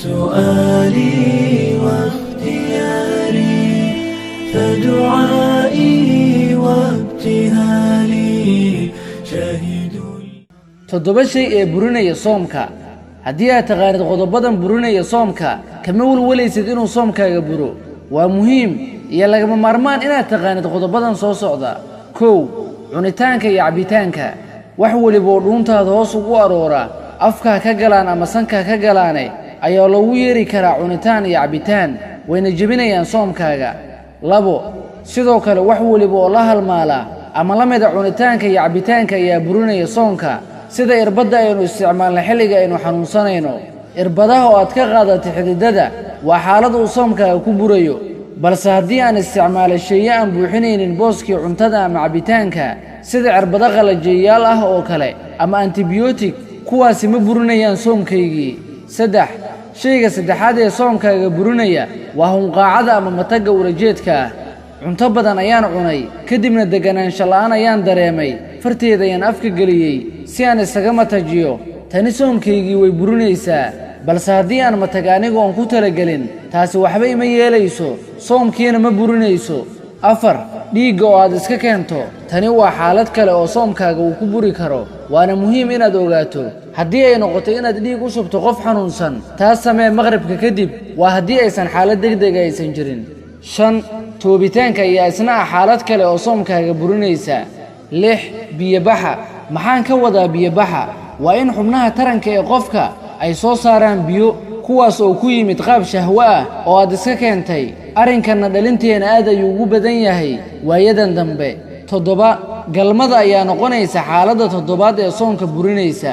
سؤالي واختياري فدعائي وابتهالي شاهد. toddoba shay ee burinaya soomka. haddii aad taqaanid qodobadan burinaya soomka kama walwalaysid inuu soomkaaga buro. waa muhiim iyo lagama maarmaan inaad taqaanid qodobadan soo socda. kow, cunitaanka iyo cabitaanka. wax waliba oo dhuuntaada hoos ugu aroora afkaa ka galaan ama sankaa ka galaane ayaa loogu yeeri karaa cunitaan iyo cabitaan, wayna jebinayaan soomkaaga. labo, sidoo kale wax waliba oo la halmaala ama la mida cunitaanka iyo cabitaanka ayaa burinaya soonka, sida irbadda aynu isticmaalna xilliga aynu xanuunsanayno. irbadaha oo aad ka qaadatay xididada waa xaalad uu soomkaaga ku burayo, balse haddii aan isticmaalay sheeye aan buuxinaynin booskii cuntada ama cabitaanka sida cirbado qalajiyayaal ah oo kale ama antibiyootig, kuwaasi ma burinayaan soomkaygii. saddex, shayga saddexaad ee soomkaaga burinaya waa hunqaacada ama matagga ulajeedka ah. cunto badan ayaan cunay kadibna deganaansho la'aan ayaan dareemay, farteeda ayaan afka geliyey si aan isaga matajiyo. tani soomkaygii way burinaysaa, balse haddii aan matag aniga oon ku talagelin taasi waxba ima yeelayso, soomkiina ma burinayso. afar, dhiigga oo aad iska keento. tani waa xaalad kale oo soomkaaga uu ku buri karo, waana muhiim inaad ogaato. haddii ay noqoto inaad dhiig u shubto qof xanuunsan, taas samee maqribka kadib, waa haddii aysan xaalad degdega aysan jirin. shan, toobitaanka ayaa isna ah xaalad kale oo soomkaaga burinaysa. lix, biyobaxa. maxaan ka wadaa biyobaxa? waa in xubnaha taranka ee qofka ay soo saaraan biyo, kuwaas oo ku yimid qaab shahwo ah oo aad iska keentay. arrinkanna dhalinteena aad ayuu ugu badan yahay waayadan dambe. toddoba, galmada ayaa noqonaysa xaaladda toddobaad ee soonka burinaysa.